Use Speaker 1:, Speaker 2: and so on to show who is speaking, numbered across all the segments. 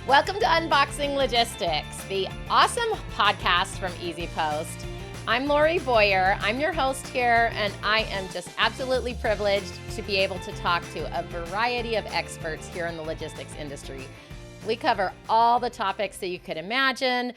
Speaker 1: Welcome to Unboxing Logistics, the awesome podcast from Easy Post. I'm Lori Boyer. I'm your host here, and I am just absolutely privileged to be able to talk to a variety of experts here in the logistics industry. We cover all the topics that you could imagine.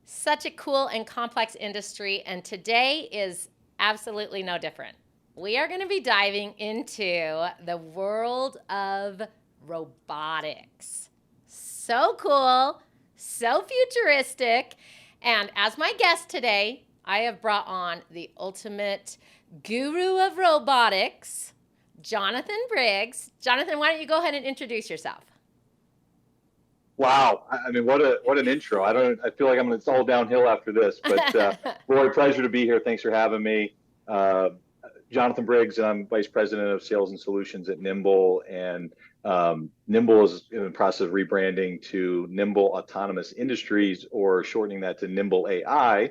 Speaker 1: Such a cool and complex industry, and today is absolutely no different. We are going to be diving into the world of robotics. So cool, so futuristic, and as my guest today, I have brought on the ultimate guru of robotics, Jonathan Briggs. Jonathan, why don't you go ahead and introduce yourself?
Speaker 2: Wow, I mean, what an intro. I feel like it's all downhill after this, but Roy, pleasure to be here. Thanks for having me. Jonathan Briggs, and I'm Vice President of Sales and Solutions at Nimble, and Nimble is in the process of rebranding to Nimble Autonomous Industries, or shortening that to Nimble AI,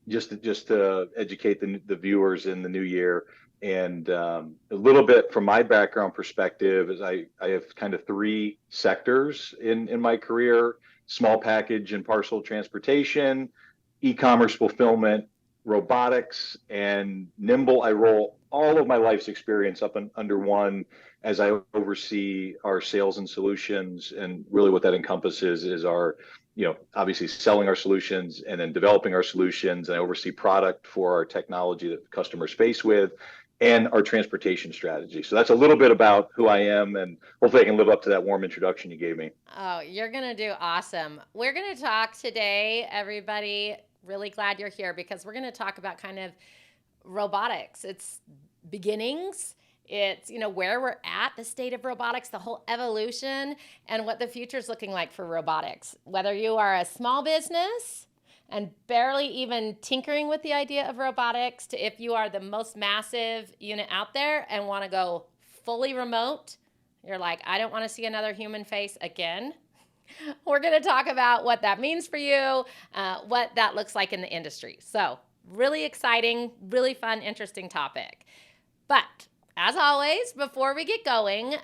Speaker 2: just to educate the viewers in the new year. And a little bit from my background perspective is I have kind of three sectors in my career: small package and parcel transportation, e-commerce fulfillment, robotics, and Nimble. I roll all of my life's experience up under one as I oversee our sales and solutions. And really what that encompasses is our, obviously selling our solutions and then developing our solutions. And I oversee product for our technology that customers face with, and our transportation strategy. So that's a little bit about who I am, and hopefully I can live up to that warm introduction you gave me.
Speaker 1: Oh, you're going to do awesome. We're going to talk today, everybody. Really glad you're here because we're going to talk about kind of robotics. It's beginnings. It's, where we're at, the state of robotics, the whole evolution, and what the future's looking like for robotics. Whether you are a small business and barely even tinkering with the idea of robotics, to if you are the most massive unit out there and want to go fully remote, you're like, I don't want to see another human face again. We're going to talk about what that means for you, what that looks like in the industry. So really exciting, really fun, interesting topic. But as always, before we get going,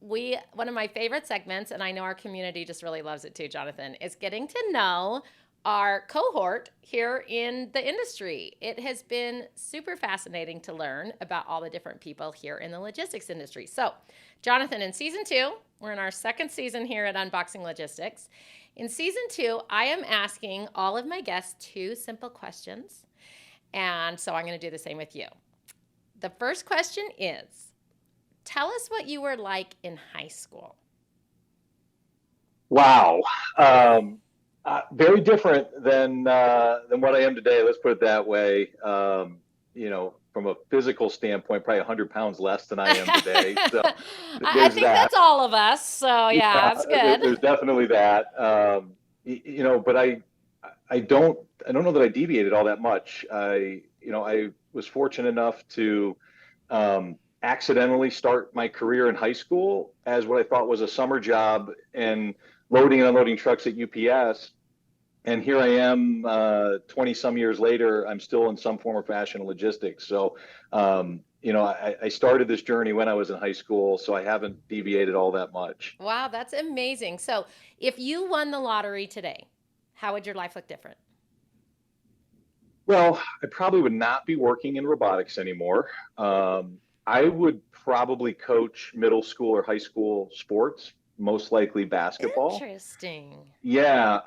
Speaker 1: one of my favorite segments, and I know our community just really loves it too, Jonathan, is getting to know our cohort here in the industry. It has been super fascinating to learn about all the different people here in the logistics industry. So, Jonathan, in season 2, we're in our second season here at Unboxing Logistics. In season 2, I am asking all of my guests 2 simple questions, and so I'm going to do the same with you. The first question is, tell us what you were like in high school.
Speaker 2: Wow. Very different than what I am today. Let's put it that way. From a physical standpoint, probably 100 pounds less than I am today. So
Speaker 1: I think that's all of us. So yeah, that's good.
Speaker 2: There's definitely that. But I don't know that I deviated all that much. I was fortunate enough to accidentally start my career in high school as what I thought was a summer job, and loading and unloading trucks at UPS. And here I am 20 some years later, I'm still in some form or fashion in logistics. So, I started this journey when I was in high school, so I haven't deviated all that much.
Speaker 1: Wow, that's amazing. So if you won the lottery today, how would your life look different?
Speaker 2: Well, I probably would not be working in robotics anymore. I would probably coach middle school or high school sports, most likely basketball.
Speaker 1: Interesting.
Speaker 2: Yeah,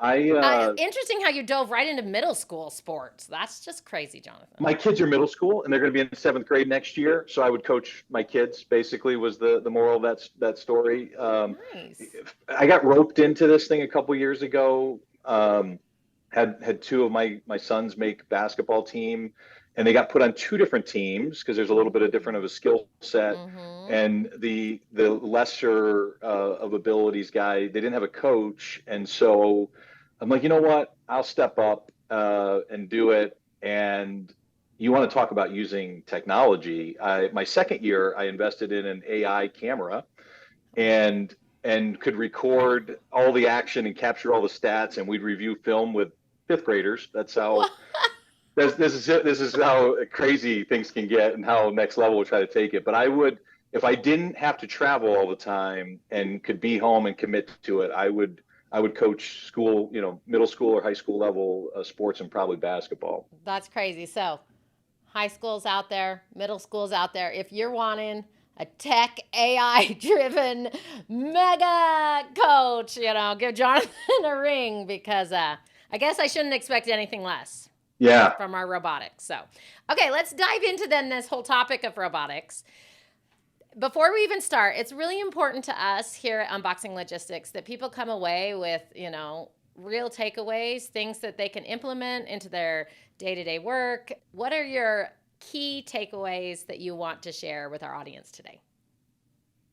Speaker 1: interesting how you dove right into middle school sports. That's just crazy, Jonathan.
Speaker 2: My kids are middle school, and they're going to be in 7th grade next year. So I would coach my kids. Basically, was the moral of that story.
Speaker 1: Nice.
Speaker 2: I got roped into this thing a couple years ago. Had 2 of my sons make basketball team, and they got put on 2 different teams because there's a little bit of different of a skill set. Mm-hmm. And the lesser of abilities guy, they didn't have a coach, and so I'm like, you know what? I'll step up and do it. And you want to talk about using technology? My second year, I invested in an AI camera, and could record all the action and capture all the stats, and we'd review film with 5th graders. That's how. This is how crazy things can get, and how next level we'll try to take it. But I would if I didn't have to travel all the time and could be home and commit to it, I would coach school, middle school or high school level sports, and probably basketball.
Speaker 1: That's crazy. So, high school's out there, middle school's out there. If you're wanting a tech AI driven mega coach, give Jonathan a ring because I guess I shouldn't expect anything less
Speaker 2: Yeah.
Speaker 1: from our robotics. So, okay, let's dive into then this whole topic of robotics. Before we even start, it's really important to us here at Unboxing Logistics that people come away with, real takeaways, things that they can implement into their day-to-day work. What are your key takeaways that you want to share with our audience today?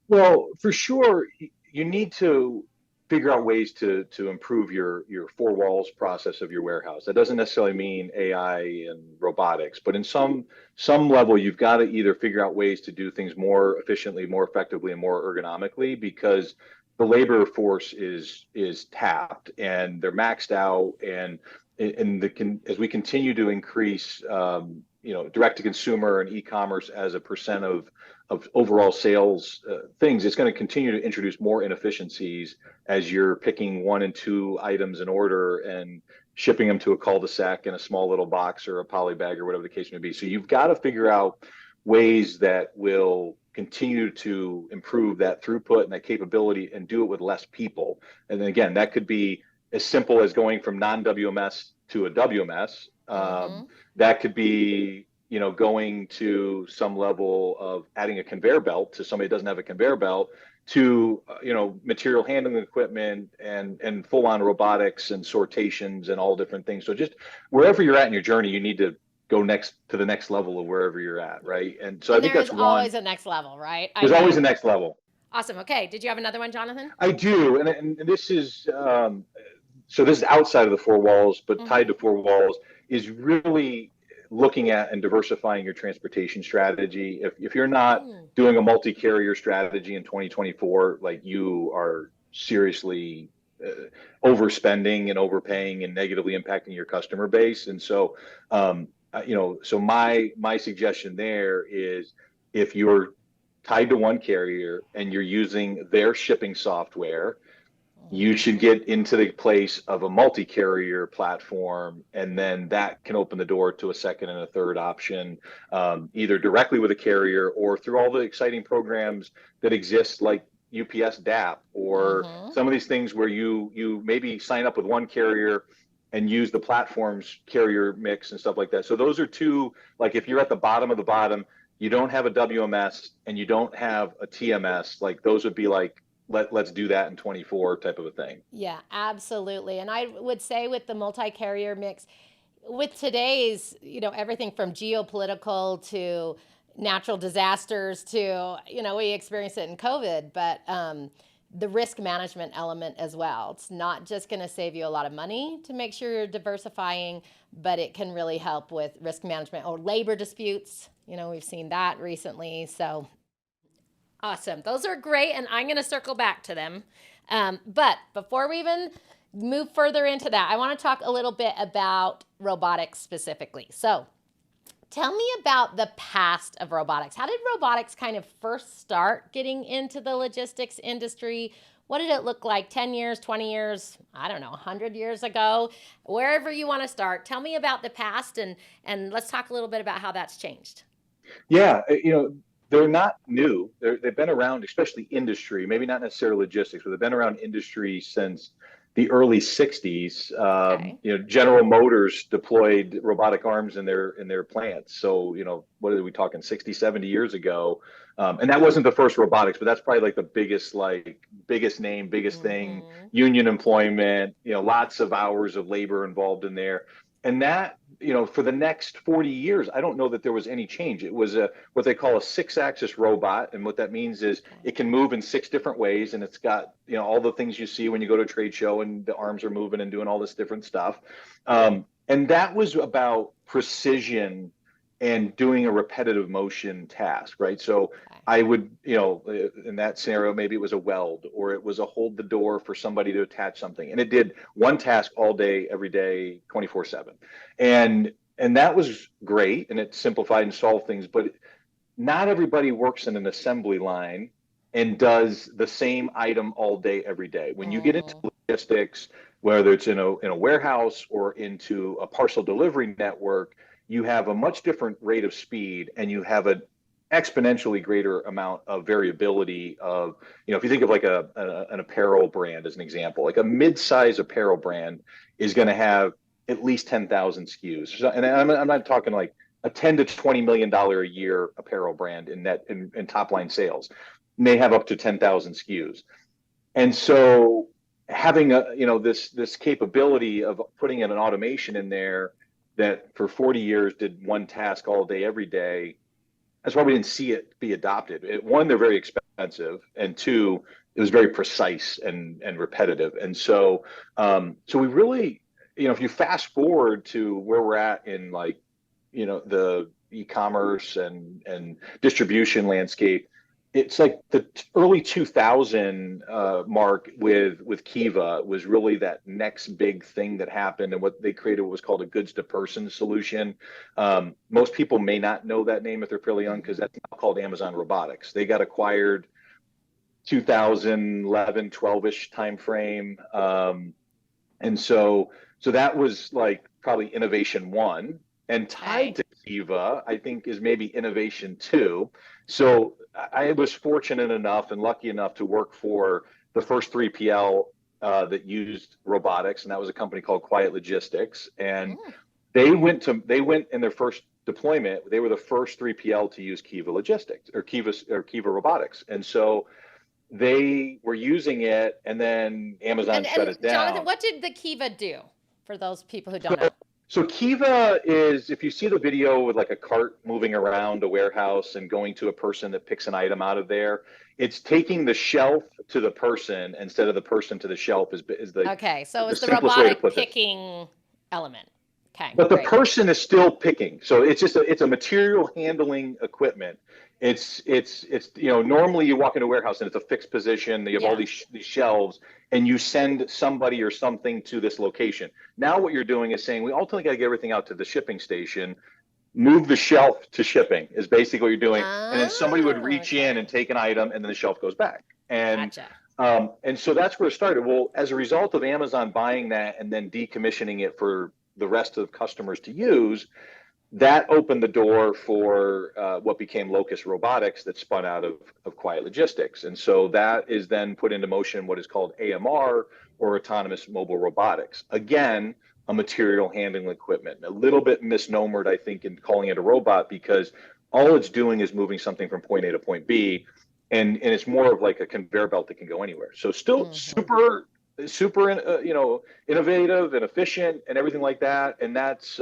Speaker 2: Well, for sure, you need to figure out ways to improve your four walls process of your warehouse. That doesn't necessarily mean AI and robotics, but in some level, you've got to either figure out ways to do things more efficiently, more effectively, and more ergonomically, because the labor force is tapped and they're maxed out, and as we continue to increase, direct to consumer and e-commerce as a percent of overall sales things, it's going to continue to introduce more inefficiencies as you're picking one and two items in order and shipping them to a cul-de-sac in a small little box or a poly bag or whatever the case may be. So you've got to figure out ways that will continue to improve that throughput and that capability and do it with less people. And then again, that could be as simple as going from non-WMS to a WMS. That could be, going to some level of adding a conveyor belt to somebody who doesn't have a conveyor belt, to, material handling equipment and full on robotics and sortations and all different things. So just wherever you're at in your journey, you need to go next to the next level of wherever you're at, right? And so I think that's one.
Speaker 1: There's always a next level, right?
Speaker 2: There's always a next level.
Speaker 1: Awesome. Okay. Did you have another one, Jonathan?
Speaker 2: I do, and this is so this is outside of the four walls, but tied to four walls, is really looking at and diversifying your transportation strategy. If you're not doing a multi-carrier strategy in 2024, like, you are seriously overspending and overpaying and negatively impacting your customer base. And so, so my suggestion there is, if you're tied to one carrier and you're using their shipping software, you should get into the place of a multi-carrier platform, and then that can open the door to a second and a third option, either directly with a carrier or through all the exciting programs that exist, like UPS DAP, or some of these things where you maybe sign up with one carrier and use the platform's carrier mix and stuff like that. So those are two, like, if you're at the bottom of the bottom, you don't have a WMS and you don't have a TMS, like, those would be like, let's do that in 24 type of a thing.
Speaker 1: Yeah, absolutely. And I would say with the multi-carrier mix, with today's, everything from geopolitical to natural disasters to, we experienced it in COVID, but the risk management element as well. It's not just going to save you a lot of money to make sure you're diversifying, but it can really help with risk management or labor disputes. We've seen that recently. So awesome. Those are great, and I'm going to circle back to them. But before we even move further into that, I want to talk a little bit about robotics specifically. So tell me about the past of robotics. How did robotics kind of first start getting into the logistics industry? What did it look like 10 years, 20 years, I don't know, 100 years ago? Wherever you want to start, tell me about the past, and let's talk a little bit about how that's changed.
Speaker 2: Yeah, they're not new. They've been around, especially industry, maybe not necessarily logistics, but they've been around industry since the early 60s. General Motors deployed robotic arms in their plants. So, what are we talking, 60, 70 years ago? And that wasn't the first robotics, but that's probably like the biggest name, biggest thing, union employment, lots of hours of labor involved in there. And that, for the next 40 years, I don't know that there was any change. It was what they call a 6-axis robot. And what that means is it can move in 6 different ways. And it's got, all the things you see when you go to a trade show and the arms are moving and doing all this different stuff. And that was about precision and doing a repetitive motion task, right? So I would, in that scenario, maybe it was a weld, or it was a hold the door for somebody to attach something. And it did one task all day, every day, 24/7. And that was great. And it simplified and solved things. But not everybody works in an assembly line and does the same item all day, every day. When you get into
Speaker 1: Mm,
Speaker 2: logistics, whether it's in a warehouse or into a parcel delivery network, you have a much different rate of speed and you have an exponentially greater amount of variability of, if you think of like an apparel brand as an example, like a mid-size apparel brand is going to have at least 10,000 SKUs. So, and I'm not talking like a 10 to $20 million a year apparel brand in top line sales may have up to 10,000 SKUs. And so having this capability of putting in an automation in there that for 40 years did one task all day, every day, that's why we didn't see it be adopted. One, they're very expensive, and two, it was very precise and repetitive. And so we really, if you fast forward to where we're at in like, the e-commerce and distribution landscape, it's like the early 2000 mark with Kiva was really that next big thing that happened, and what they created was called a goods to person solution. Most people may not know that name if they're fairly young, because that's now called Amazon Robotics. They got acquired 2011, 12-ish timeframe. And so that was like probably innovation one, and tied
Speaker 1: okay.
Speaker 2: to Kiva, I think, is maybe innovation two. So I was fortunate enough and lucky enough to work for the first 3PL that used robotics, and that was a company called Quiet Logistics. And
Speaker 1: Mm,
Speaker 2: they went in their first deployment. They were the first 3PL to use Kiva Logistics or Kiva Robotics, and so they were using it, and then Amazon shut
Speaker 1: and
Speaker 2: it
Speaker 1: Jonathan,
Speaker 2: down.
Speaker 1: what did the Kiva do for those people who
Speaker 2: So,
Speaker 1: don't know?
Speaker 2: so Kiva is, if you see the video with like a cart moving around a warehouse and going to a person that picks an item out of there, it's taking the shelf to the person instead of the person to the shelf is
Speaker 1: Okay, so
Speaker 2: the
Speaker 1: it's the
Speaker 2: simplest way to
Speaker 1: robotic
Speaker 2: put this.
Speaker 1: picking element. Okay,
Speaker 2: But the
Speaker 1: great.
Speaker 2: person is still picking. So it's a material handling equipment. It's normally you walk into a warehouse and it's a fixed position. You have all
Speaker 1: Yeah.
Speaker 2: these shelves, and you send somebody or something to this location. Now what you're doing is saying we ultimately got to get everything out to the shipping station. Move the shelf to shipping is basically what you're doing, and then somebody would
Speaker 1: Ah,
Speaker 2: reach in and
Speaker 1: okay.
Speaker 2: take an item, and then the shelf goes back.
Speaker 1: Gotcha.
Speaker 2: And so that's where it started. Well, as a result of Amazon buying that and then decommissioning it for the rest of the customers to use, that opened the door for what became Locus Robotics, that spun out of Quiet Logistics. And so that is then put into motion what is called AMR, or autonomous mobile robotics. Again, a material handling equipment. A little bit misnomered, I think, in calling it a robot, because all it's doing is moving something from point A to point B. And it's more of like a conveyor belt that can go anywhere. So still
Speaker 1: Hmm.
Speaker 2: super innovative and efficient and everything like that. And that's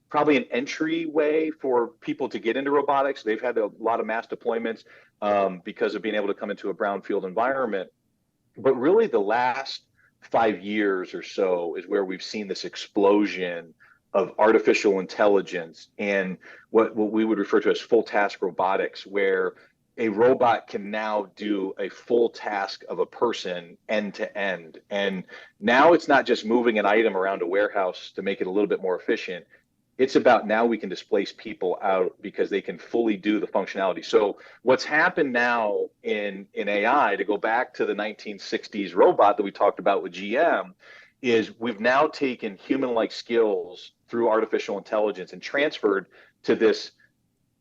Speaker 2: probably an entry way for people to get into robotics. They've had a lot of mass deployments because of being able to come into a brownfield environment. But really, the last 5 years or so is where we've seen this explosion of artificial intelligence and what we would refer to as full task robotics, where a robot can now do a full task of a person end to end. And now it's not just moving an item around a warehouse to make it a little bit more efficient. It's about now we can displace people out because they can fully do the functionality. So what's happened now in AI, to go back to the 1960s robot that we talked about with GM, is we've now taken human-like skills through artificial intelligence and transferred to this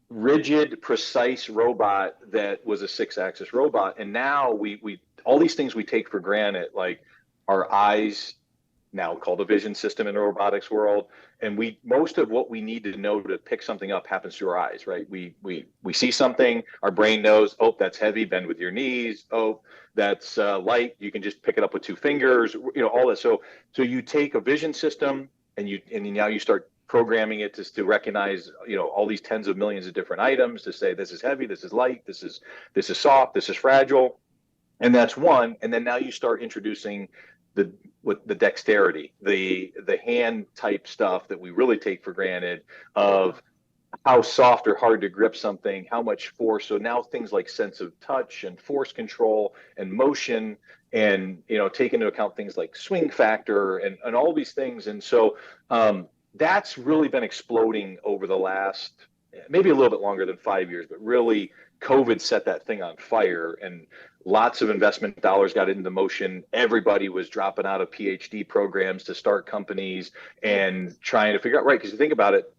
Speaker 2: rigid, precise robot that was a six-axis robot. And now we all these things we take for granted, like our eyes, now called a vision system in the robotics world. And most of what we need to know to pick something up happens through our eyes, right? We see something, our brain knows, oh, that's heavy, bend with your knees. Oh, that's light, you can just pick it up with two fingers. All that. So you take a vision system and now you start programming it to recognize all these tens of millions of different items, to say this is heavy, this is light, this is soft, this is fragile. And that's one. And then now you start introducing the dexterity, the hand type stuff that we really take for granted, of how soft or hard to grip something, how much force. So now things like sense of touch and force control and motion, and take into account things like swing factor and all these things. And so that's really been exploding over the last maybe a little bit longer than 5 years, but really COVID set that thing on fire, and lots of investment dollars got into motion. Everybody was dropping out of PhD programs to start companies and trying to figure out, right? Because you think about it,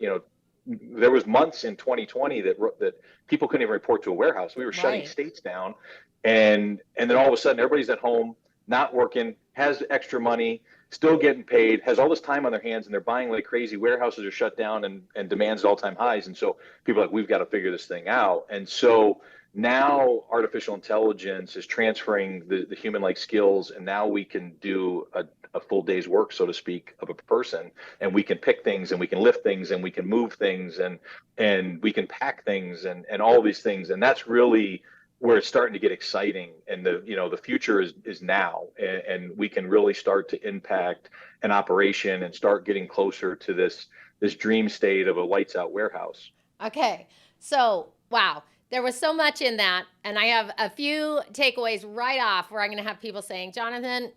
Speaker 2: there was months in 2020 that people couldn't even report to a warehouse. We were shutting states down, and then all of a sudden everybody's at home, not working, has extra money, still getting paid, has all this time on their hands, and they're buying like crazy. Warehouses are shut down, and demand's at all-time highs. And so people are like, we've got to figure this thing out. And so now artificial intelligence is transferring the human-like skills, and now we can do a full day's work, so to speak, of a person, and we can pick things, and we can lift things, and we can move things, and we can pack things, and all these things. And that's really where it's starting to get exciting, and the future is now, and we can really start to impact an operation and start getting closer to this dream state of a lights out warehouse.
Speaker 1: Okay, so wow, there was so much in that, and I have a few takeaways right off where I'm going to have people saying, Jonathan,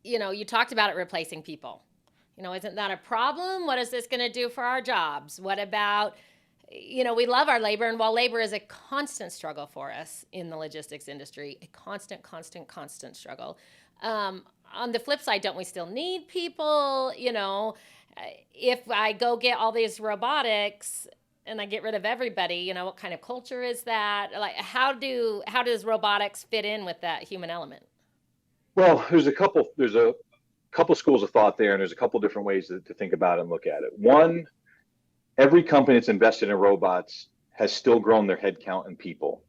Speaker 1: you talked about it replacing people. Isn't that a problem? What is this going to do for our jobs? What about we love our labor, and while labor is a constant struggle for us in the logistics industry, a constant struggle. On the flip side, don't we still need people? If I go get all these robotics and I get rid of everybody, what kind of culture is that? Like, how does robotics fit in with that human element?
Speaker 2: Well, there's a couple schools of thought there, and there's a couple different ways to think about it and look at it. One, every company that's invested in robots has still grown their headcount in people.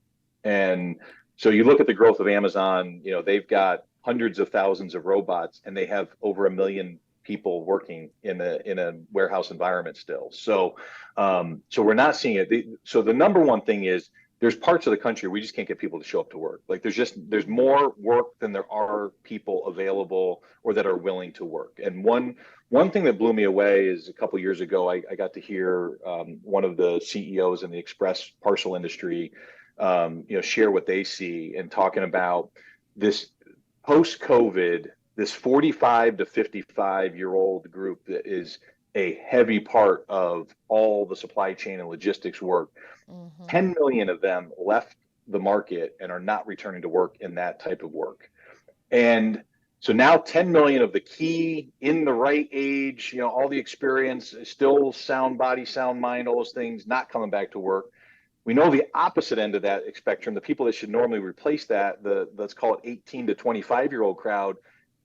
Speaker 2: And so you look at the growth of Amazon, they've got hundreds of thousands of robots, and they have over 1 million people working in a warehouse environment still. So we're not seeing it. So the number one thing is, there's parts of the country we just can't get people to show up to work. Like there's more work than there are people available or that are willing to work. And one thing that blew me away is a couple of years ago, I got to hear one of the CEOs in the express parcel industry, share what they see, and talking about this post-COVID, this 45 to 55-year-old group that is a heavy part of all the supply chain and logistics work. 10 million of them left the market and are not returning to work in that type of work. And so now 10 million of the key, in the right age, all the experience, still sound body, sound mind, all those things, not coming back to work. We know the opposite end of that spectrum, the people that should normally replace that, let's call it 18 to 25-year-old crowd,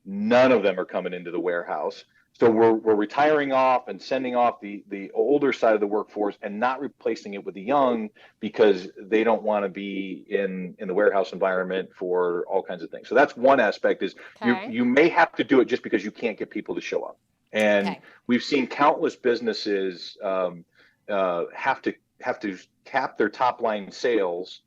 Speaker 2: none of them are coming into the warehouse. So we're retiring off and sending off the older side of the workforce and not replacing it with the young, because they don't want to be in the warehouse environment for all kinds of things. So that's one aspect, is you may have to do it just because you can't get people to show up. And we've seen countless businesses have to cap their top line sales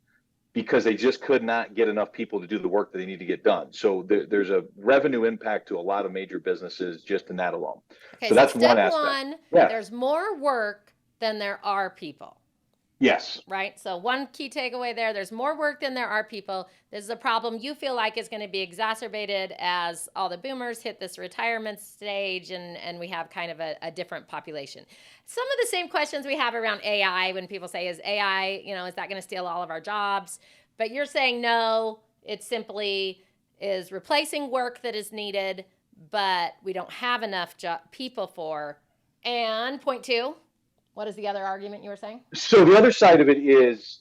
Speaker 2: because they just could not get enough people to do the work that they need to get done. So there's a revenue impact to a lot of major businesses just in that alone.
Speaker 1: Okay,
Speaker 2: so that's one
Speaker 1: aspect.
Speaker 2: One,
Speaker 1: there's more work than there are people.
Speaker 2: Yes.
Speaker 1: Right? So one key takeaway there's more work than there are people. This is a problem you feel like is going to be exacerbated as all the boomers hit this retirement stage, and we have kind of a different population. Some of the same questions we have around AI when people say, is AI, is that going to steal all of our jobs? But you're saying no, it simply is replacing work that is needed, but we don't have enough people for. And point two, what is the other argument you were saying?
Speaker 2: So the other side of it is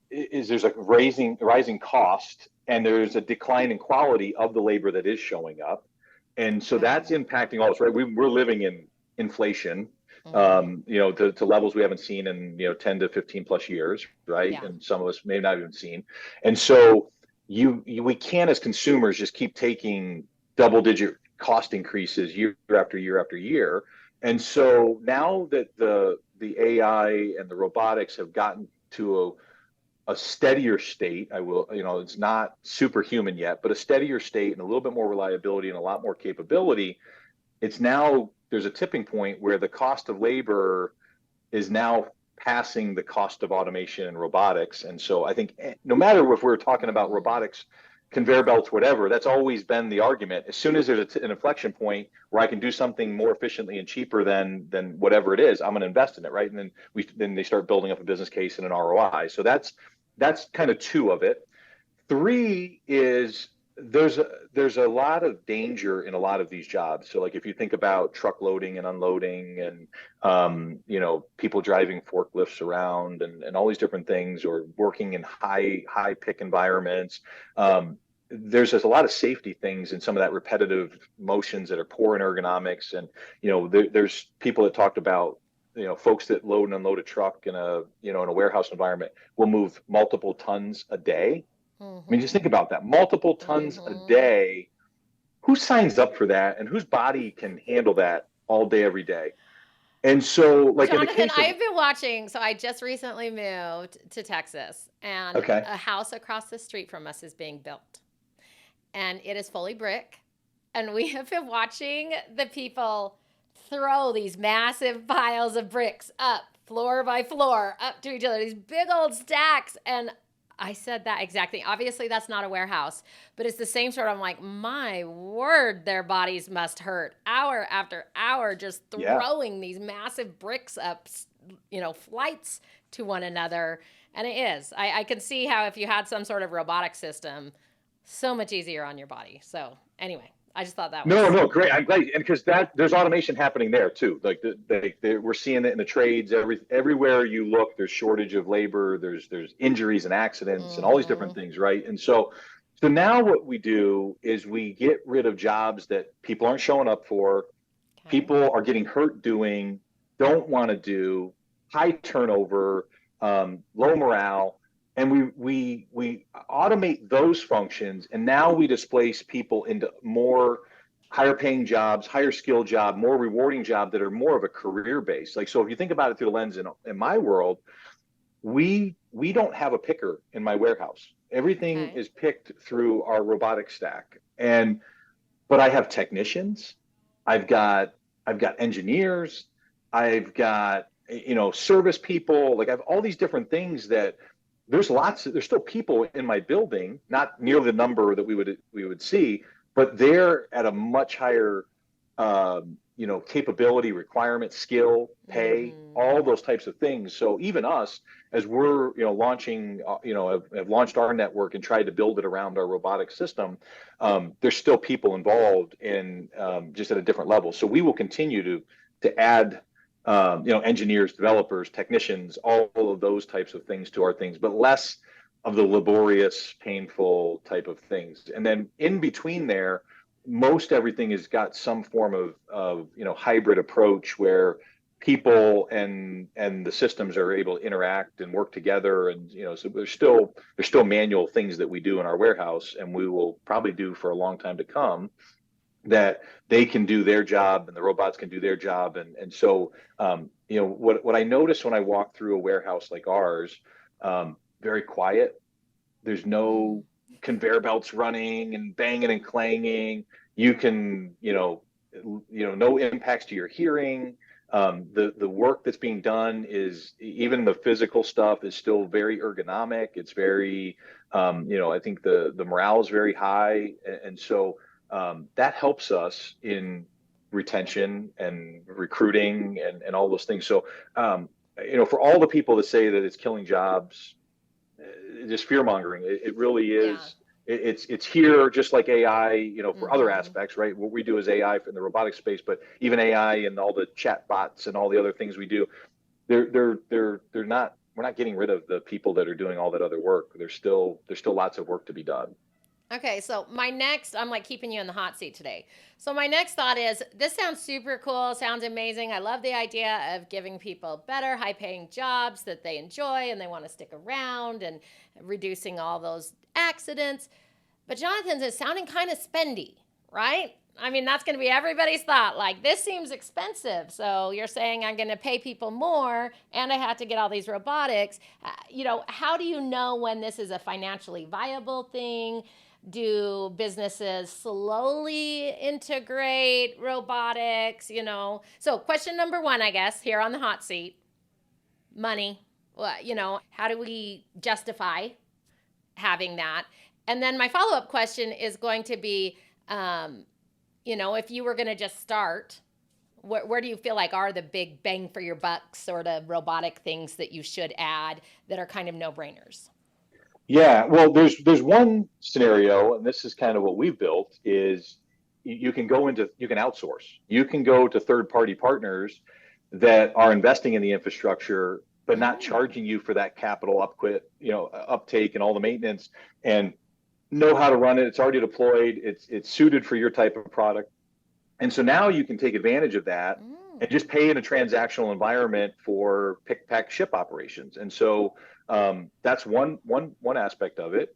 Speaker 2: there's a rising cost, and there's a decline in quality of the labor that is showing up. And so that's impacting all this, right? We're living in inflation, to levels we haven't seen in, 10 to 15 plus years, right? Yeah. And some of us may not even seen. And so we can't, as consumers, just keep taking double-digit cost increases year after year after year. And so now that the AI and the robotics have gotten to a steadier state, it's not superhuman yet, but a steadier state and a little bit more reliability and a lot more capability, there's a tipping point where the cost of labor is now passing the cost of automation and robotics. And so I think no matter if we're talking about robotics conveyor belts, whatever. That's always been the argument. As soon as there's an inflection point where I can do something more efficiently and cheaper than whatever it is, I'm going to invest in it, right? And then they start building up a business case and an ROI. So that's kind of two of it. Three is there's a lot of danger in a lot of these jobs. So like if you think about truck loading and unloading and people driving forklifts around and all these different things, or working in high pick environments, there's just a lot of safety things in some of that repetitive motions that are poor in ergonomics. And there's people that talked about folks that load and unload a truck in a warehouse environment will move multiple tons a day.
Speaker 1: Mm-hmm.
Speaker 2: I mean, just think about that. Multiple tons a day. Who signs up for that, and whose body can handle that all day, every day? And so, like
Speaker 1: Jonathan,
Speaker 2: in the case of,
Speaker 1: I've been watching. So I just recently moved to Texas, and
Speaker 2: okay,
Speaker 1: a house across the street from us is being built, and it is fully brick. And we have been watching the people throw these massive piles of bricks up, floor by floor, up to each other, these big old stacks. And I said that exact thing. Obviously, that's not a warehouse, but it's the same sort of, I'm like, my word, their bodies must hurt hour after hour just throwing these massive bricks up, flights to one another. And it is. I can see how if you had some sort of robotic system, so much easier on your body. So anyway, I just thought that was
Speaker 2: no, great. I'm glad, and because there's automation happening there too. Like we're seeing it in the trades. Everywhere you look, there's shortage of labor. There's injuries and accidents and all these different things, right? And so now what we do is we get rid of jobs that people aren't showing up for, people are getting hurt doing, don't want to do, high turnover, low morale. And we automate those functions, and now we displace people into more higher paying jobs, higher skill job, more rewarding job that are more of a career base. Like, so if you think about it through the lens in my world, we don't have a picker in my warehouse. Everything is picked through our robotic stack. But I have technicians, I've got engineers, I've got service people, like I have all these different things that there's still people in my building, not nearly the number that we would see, but they're at a much higher, capability, requirement, skill, pay, all those types of things. So even us, as we're, launching, have launched our network and tried to build it around our robotic system, there's still people involved in just at a different level. So we will continue to add engineers, developers, technicians, all of those types of things to our things, but less of the laborious, painful type of things. And then in between there, most everything has got some form of hybrid approach where people and the systems are able to interact and work together. And so there's still manual things that we do in our warehouse, and we will probably do for a long time to come, that they can do their job and the robots can do their job. And so, what I notice when I walk through a warehouse like ours, very quiet. There's no conveyor belts running and banging and clanging. You can, no impacts to your hearing. The work that's being done is, even the physical stuff is still very ergonomic. It's very, I think the morale is very high. And so, that helps us in retention and recruiting and all those things. So, for all the people that say that it's killing jobs, just fear mongering, it really is. Yeah. It's here, just like AI, for other aspects, right? What we do is AI in the robotic space, but even AI and all the chat bots and all the other things we do, they're not. We're not getting rid of the people that are doing all that other work. There's still lots of work to be done.
Speaker 1: Okay, so I'm like keeping you in the hot seat today. So my next thought is, this sounds super cool, sounds amazing. I love the idea of giving people better, high-paying jobs that they enjoy and they want to stick around, and reducing all those accidents. But Jonathan's is sounding kind of spendy, right? I mean, that's going to be everybody's thought. Like, this seems expensive. So you're saying I'm going to pay people more and I have to get all these robotics. How do you know when this is a financially viable thing? Do businesses slowly integrate robotics? So question number one, I guess, here on the hot seat, money. Well, how do we justify having that? And then my follow-up question is going to be, if you were going to just start, where do you feel like are the big bang for your buck sort of robotic things that you should add that are kind of no-brainers?
Speaker 2: Yeah, well, there's one scenario, and this is kind of what we've built, is you can outsource. You can go to third-party partners that are investing in the infrastructure, but not charging you for that capital uptake and all the maintenance, and know how to run it. It's already deployed. It's suited for your type of product. And so now you can take advantage of that and just pay in a transactional environment for pick, pack, ship operations. And so that's one aspect of it.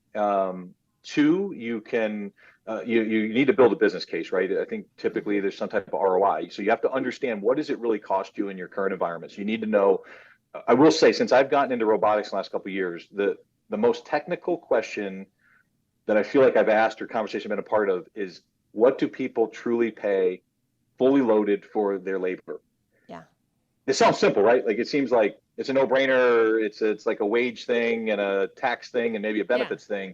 Speaker 2: Two, you can you need to build a business case, right? I think typically there's some type of ROI. So you have to understand, what does it really cost you in your current environment? So you need to know. I will say, since I've gotten into robotics in the last couple of years, the most technical question that I feel like I've asked or conversation I've been a part of is, what do people truly pay fully loaded for their labor?
Speaker 1: Yeah.
Speaker 2: It sounds simple, right? Like, it seems like it's a no-brainer. It's like a wage thing and a tax thing and maybe a benefits thing.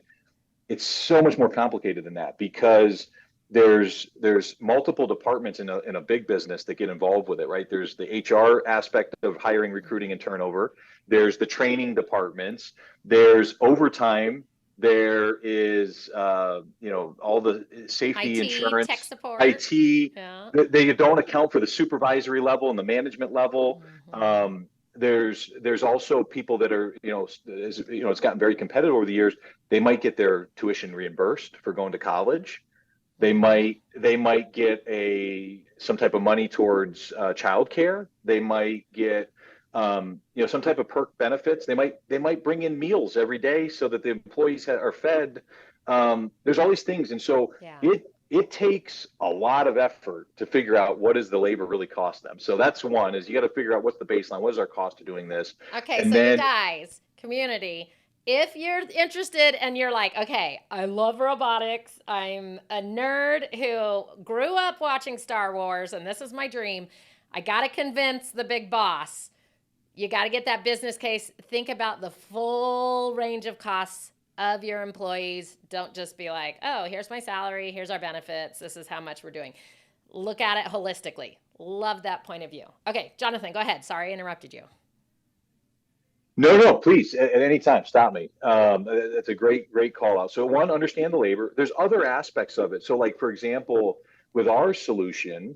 Speaker 2: It's so much more complicated than that, because there's multiple departments in a big business that get involved with it, right? There's the HR aspect of hiring, recruiting, and turnover. There's the training departments. There's overtime. There is, all the safety,
Speaker 1: IT,
Speaker 2: insurance,
Speaker 1: tech support.
Speaker 2: IT. Yeah. They don't account for the supervisory level and the management level. There's also people that are, it's gotten very competitive over the years. They might get their tuition reimbursed for going to college. They might get some type of money towards childcare. They might get some type of perk benefits. They might bring in meals every day so that the employees are fed. There's all these things, and so it takes a lot of effort to figure out what does the labor really cost them. So that's one, is you got to figure out what's the baseline, what is our cost of doing this.
Speaker 1: Okay, and so then, you guys, community, if you're interested and you're like, okay, I love robotics, I'm a nerd who grew up watching Star Wars, and this is my dream, I got to convince the big boss. You got to get that business case. Think about the full range of costs of your employees. Don't just be like, oh, here's my salary, here's our benefits, this is how much we're doing. Look at it holistically. Love that point of view. Okay, Jonathan, go ahead. Sorry, I interrupted you.
Speaker 2: No, please, at any time, stop me. That's a great call out. So one, understand the labor. There's other aspects of it. So, like, for example, with our solution,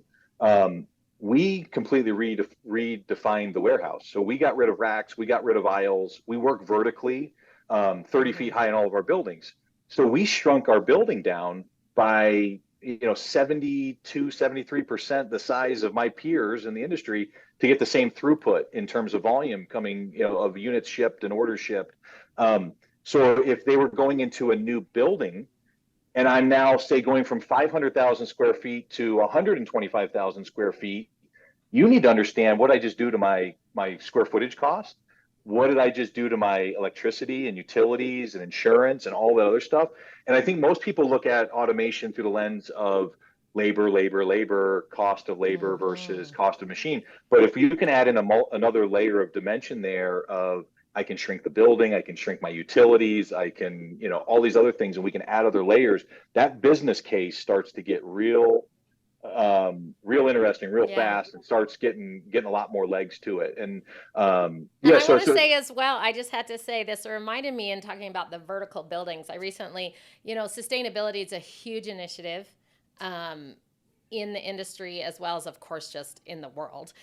Speaker 2: we completely redefined the warehouse. So we got rid of racks, we got rid of aisles, we work vertically, 30 feet high in all of our buildings. So we shrunk our building down by 72, 73% the size of my peers in the industry to get the same throughput in terms of volume coming, of units shipped and orders shipped. So if they were going into a new building, and I'm now, say, going from 500,000 square feet to 125,000 square feet, you need to understand, what I just do to my square footage cost. What did I just do to my electricity and utilities and insurance and all that other stuff? And I think most people look at automation through the lens of labor, cost of labor versus cost of machine. But if you can add in another layer of dimension there of, I can shrink the building, I can shrink my utilities, I can, all these other things, and we can add other layers, that business case starts to get real interesting, real fast, and starts getting a lot more legs to it. And I want
Speaker 1: to say as well, I just had to say this reminded me in talking about the vertical buildings. I recently, sustainability is a huge initiative in the industry, as well as, of course, just in the world.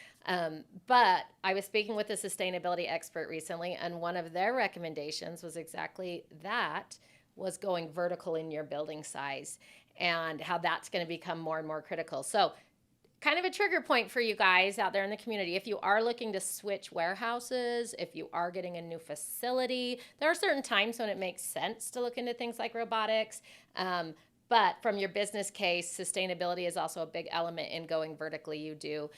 Speaker 1: But I was speaking with a sustainability expert recently, and one of their recommendations was exactly that, was going vertical in your building size, and how that's going to become more and more critical. So kind of a trigger point for you guys out there in the community. If you are looking to switch warehouses, if you are getting a new facility, there are certain times when it makes sense to look into things like robotics. But from your business case, sustainability is also a big element in going vertically. You do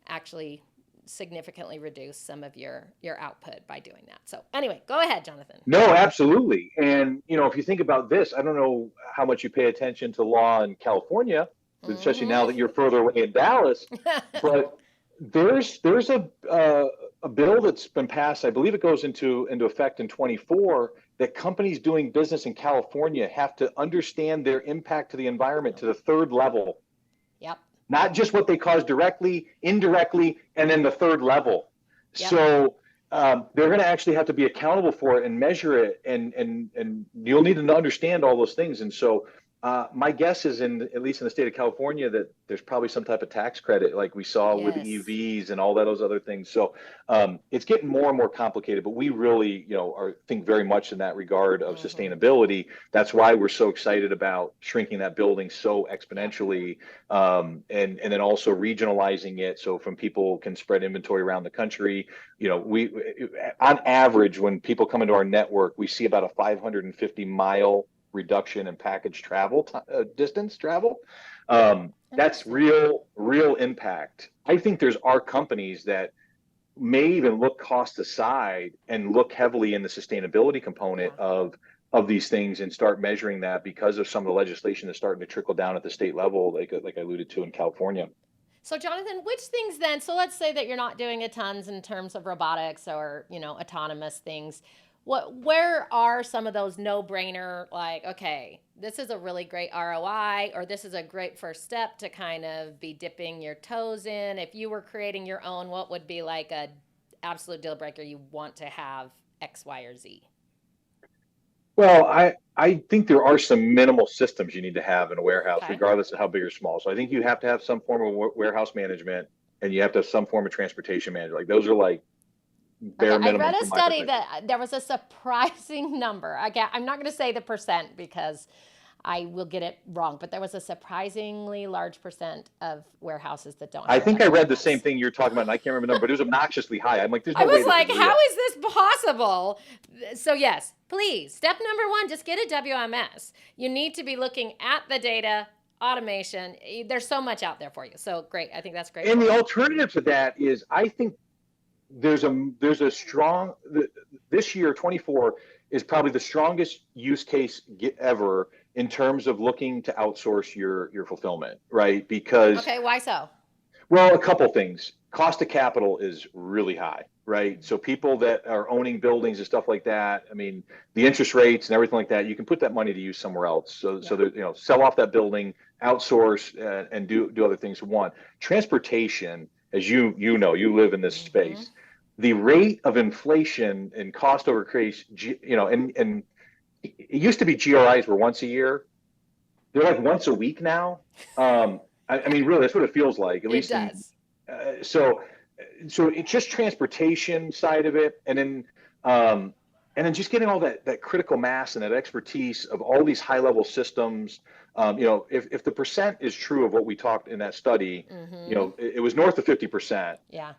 Speaker 1: actually significantly reduce some of your output by doing that. So anyway, go ahead, Jonathan.
Speaker 2: No, absolutely. And, if you think about this, I don't know how much you pay attention to law in California, especially now that you're further away in Dallas, but there's a a bill that's been passed. I believe it goes into effect in 24. That companies doing business in California have to understand their impact to the environment to the third level,
Speaker 1: Yep.
Speaker 2: not just what they cause directly, indirectly, and then the third level.
Speaker 1: Yep.
Speaker 2: So they're going to actually have to be accountable for it and measure it, and you'll need to understand all those things. And so my guess is, at least in the state of California, that there's probably some type of tax credit like we saw with
Speaker 1: Yes.
Speaker 2: EVs and all those other things. So it's getting more and more complicated, but we really, think very much in that regard of sustainability. That's why we're so excited about shrinking that building so exponentially, and then also regionalizing it so from people can spread inventory around the country. We on average, when people come into our network, we see about a 550-mile reduction in package travel distance travel. That's real impact. I think are companies that may even look cost aside and look heavily in the sustainability component of these things and start measuring that because of some of the legislation that's starting to trickle down at the state level, like I alluded to in California.
Speaker 1: So Jonathan, which things then, so let's say that you're not doing a tons in terms of robotics or, autonomous things. Where are some of those no-brainer, like, okay, this is a really great ROI, or this is a great first step to kind of be dipping your toes in? If you were creating your own, what would be like a absolute deal breaker? You want to have X, Y, or Z?
Speaker 2: Well, I think there are some minimal systems you need to have in a warehouse,
Speaker 1: Okay.
Speaker 2: regardless of how big or small. So I think you have to have some form of warehouse management, and you have to have some form of transportation management. Like those are like bare minimum.
Speaker 1: I read a
Speaker 2: from my
Speaker 1: study
Speaker 2: perspective.
Speaker 1: that there was a surprising number. I'm not going to say the percent because I will get it wrong, but there was a surprisingly large percent of warehouses that don't have
Speaker 2: I think I read the
Speaker 1: WMS.
Speaker 2: same thing you're talking about, and I can't remember the number, but it was obnoxiously high. I'm like, there's no
Speaker 1: I
Speaker 2: way
Speaker 1: was
Speaker 2: this
Speaker 1: like,
Speaker 2: is
Speaker 1: how
Speaker 2: real.
Speaker 1: is this possible? So yes, please, step number one, just get a WMS. You need to be looking at the data, automation. There's so much out there for you. So great. I think that's great.
Speaker 2: And the alternative to that is, I think there's a strong, this year 24 is probably the strongest use case ever in terms of looking to outsource your fulfillment, right? Because
Speaker 1: Okay, why so?
Speaker 2: well, a couple things. Cost of capital is really high, right? So people that are owning buildings and stuff like that, I mean, the interest rates and everything like that, you can put that money to use somewhere else. So that, sell off that building, outsource, and do other things. One, transportation, as you live in this space, the rate of inflation and cost over increase, and it used to be GRIs were once a year. They're like once a week now. I mean, really, that's what it feels like. At least
Speaker 1: it does.
Speaker 2: So it's just transportation side of it, and then just getting all that critical mass and that expertise of all these high level systems. If the percent is true of what we talked in that study, it was north of 50%.
Speaker 1: Yeah.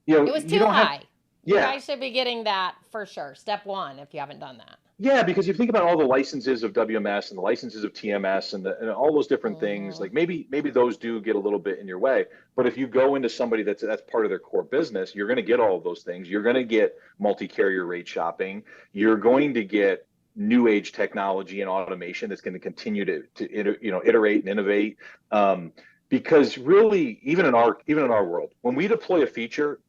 Speaker 2: It
Speaker 1: was too high. You
Speaker 2: Yeah.
Speaker 1: guys should be getting that for sure. Step one, if you haven't done that.
Speaker 2: Yeah, because if you think about all the licenses of WMS and the licenses of TMS and all those different things, like maybe those do get a little bit in your way. But if you go into somebody that's part of their core business, you're going to get all of those things. You're going to get multi-carrier rate shopping. You're going to get new age technology and automation that's going to continue to iterate and innovate. Because really, even in our world, when we deploy a feature,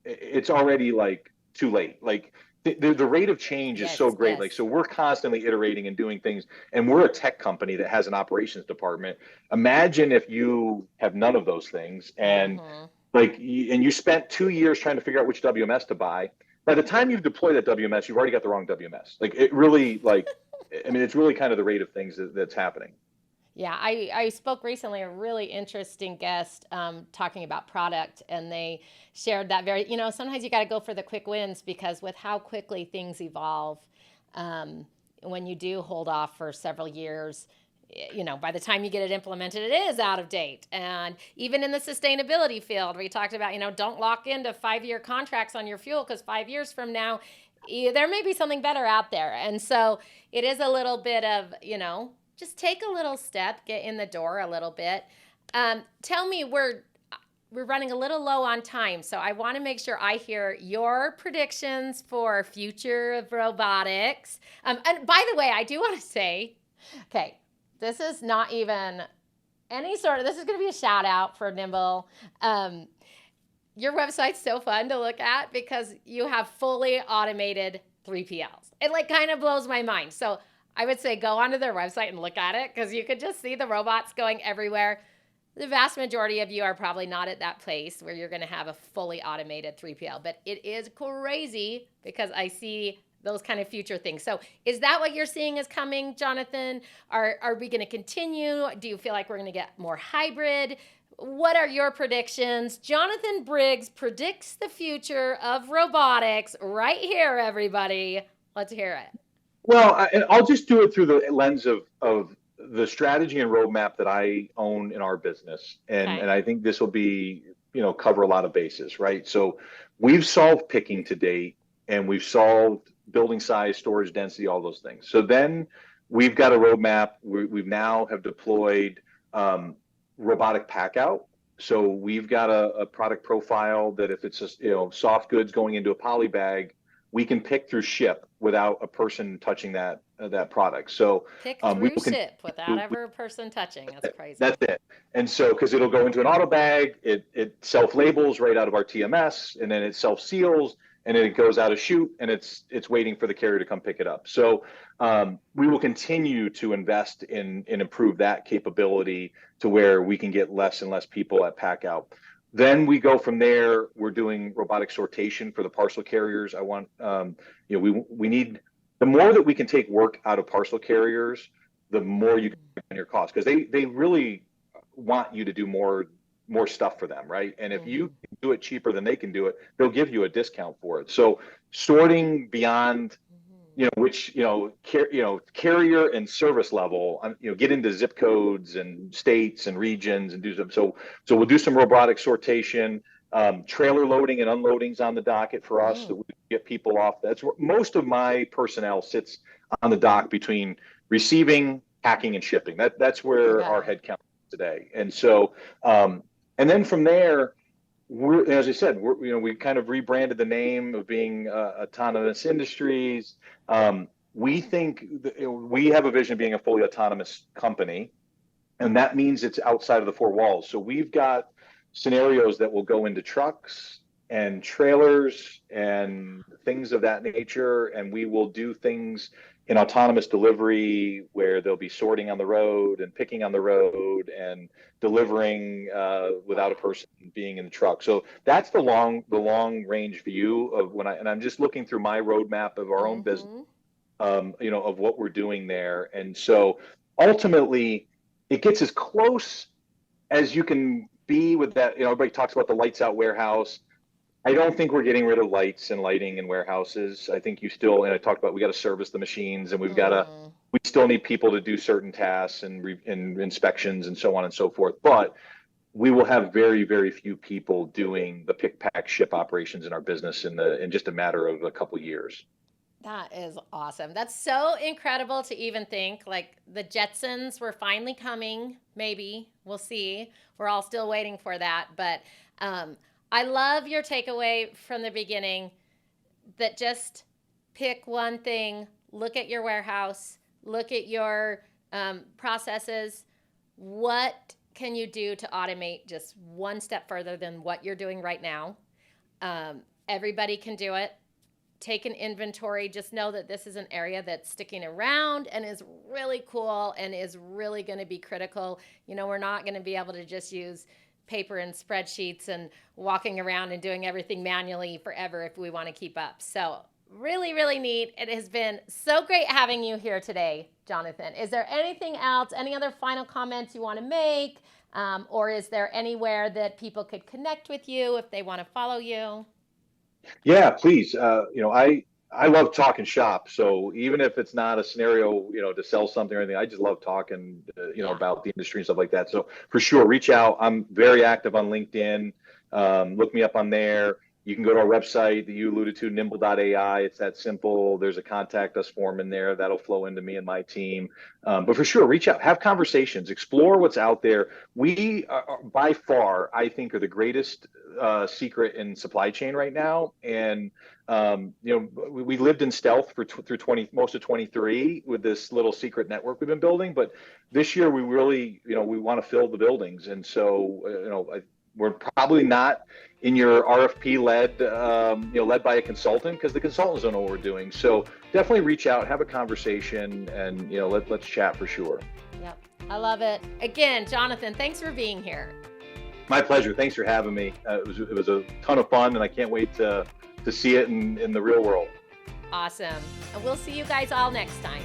Speaker 2: it's already like too late. Like the rate of change is so great. Like, so we're constantly iterating and doing things, and we're a tech company that has an operations department. Imagine if you have none of those things, and and you spent 2 years trying to figure out which WMS to buy. By the time you've deployed that WMS, you've already got the wrong WMS. Like, it really, I mean, it's really kind of the rate of things that's happening.
Speaker 1: Yeah, I spoke recently, a really interesting guest talking about product, and they shared that sometimes you got to go for the quick wins, because with how quickly things evolve, when you do hold off for several years, by the time you get it implemented, it is out of date. And even in the sustainability field, we talked about, don't lock into 5-year contracts on your fuel, because 5 years from now, there may be something better out there. And so it is a little bit of, just take a little step, get in the door a little bit. Tell me, we're running a little low on time, so I want to make sure I hear your predictions for future of robotics. And by the way, I do want to say, okay, this is not even this is going to be a shout out for Nimble. Your website's so fun to look at because you have fully automated 3PLs. It like kind of blows my mind. So I would say go onto their website and look at it because you could just see the robots going everywhere. The vast majority of you are probably not at that place where you're going to have a fully automated 3PL, but it is crazy because I see those kind of future things. So is that what you're seeing is coming, Jonathan? Are we going to continue? Do you feel like we're going to get more hybrid? What are your predictions? Jonathan Briggs predicts the future of robotics right here, everybody. Let's hear it.
Speaker 2: Well, I'll just do it through the lens of the strategy and roadmap that I own in our business.
Speaker 1: Okay.
Speaker 2: And I think this will be, cover a lot of bases, right? So we've solved picking to date, and we've solved building size, storage density, all those things. So then we've got a roadmap. We've now have deployed robotic pack out. So we've got a product profile that if it's soft goods going into a poly bag, we can pick through ship without a person touching that product. So
Speaker 1: pick through ship without ever a person touching. That's crazy.
Speaker 2: That's it. And so because it'll go into an auto bag, it self labels right out of our TMS, and then it self seals, and then it goes out of chute, and it's waiting for the carrier to come pick it up. So we will continue to invest in improve that capability to where we can get less and less people at pack out. Then we go from there. We're doing robotic sortation for the parcel carriers. I want, we need, the more that we can take work out of parcel carriers, the more you can on your cost, because they really want you to do more stuff for them, right? And if you do it cheaper than they can do it, they'll give you a discount for it. So sorting beyond, which carrier and service level, get into zip codes and states and regions and do some. So we'll do some robotic sortation. Trailer loading and unloading's on the docket for us, so we can get people off. That's where most of my personnel sits, on the dock between receiving, packing, and shipping. That's where our headcount is today. And so, and then from there, as I said, we kind of rebranded the name of being Autonomous Industries. We think we have a vision of being a fully autonomous company, and that means it's outside of the four walls. So we've got scenarios that will go into trucks and trailers and things of that nature, and we will do things in autonomous delivery where they'll be sorting on the road and picking on the road and delivering without a person being in the truck. So that's the long range view of and I'm just looking through my roadmap of our own business, of what we're doing there. And so ultimately it gets as close as you can be with that. Everybody talks about the lights out warehouse. I don't think we're getting rid of lights and lighting in warehouses. I think you still, and I talked about, we got to service the machines, and we still need people to do certain tasks and inspections and so on and so forth. But we will have very, very few people doing the pick, pack, ship operations in our business in just a matter of a couple of years.
Speaker 1: That is awesome. That's so incredible to even think. Like, the Jetsons were finally coming. Maybe we'll see. We're all still waiting for that. But I love your takeaway from the beginning, that just pick one thing, look at your warehouse, look at your processes. What can you do to automate just one step further than what you're doing right now? Everybody can do it. Take an inventory. Just know that this is an area that's sticking around and is really cool and is really going to be critical. We're not going to be able to just use paper and spreadsheets and walking around and doing everything manually forever if we want to keep up. So really, really neat. It has been so great having you here today, Jonathan. Is there anything else, any other final comments you want to make? Or is there anywhere that people could connect with you if they want to follow you?
Speaker 2: Yeah, please. I love talking shop. So even if it's not a scenario, to sell something or anything, I just love talking, about the industry and stuff like that. So for sure, reach out. I'm very active on LinkedIn. Look me up on there. You can go to our website that you alluded to, nimble.ai. It's that simple. There's a contact us form in there that'll flow into me and my team. But for sure, reach out, have conversations, explore what's out there. We are, by far, I think, are the greatest secret in supply chain right now. And we lived in stealth through most of 23 with this little secret network we've been building. But this year, we really, we want to fill the buildings. And so, We're probably not in your RFP led, led by a consultant, because the consultants don't know what we're doing. So definitely reach out, have a conversation, and let's chat for sure.
Speaker 1: Yep, I love it. Again, Jonathan, thanks for being here.
Speaker 2: My pleasure. Thanks for having me. It was a ton of fun, and I can't wait to see it in the real world.
Speaker 1: Awesome. And we'll see you guys all next time.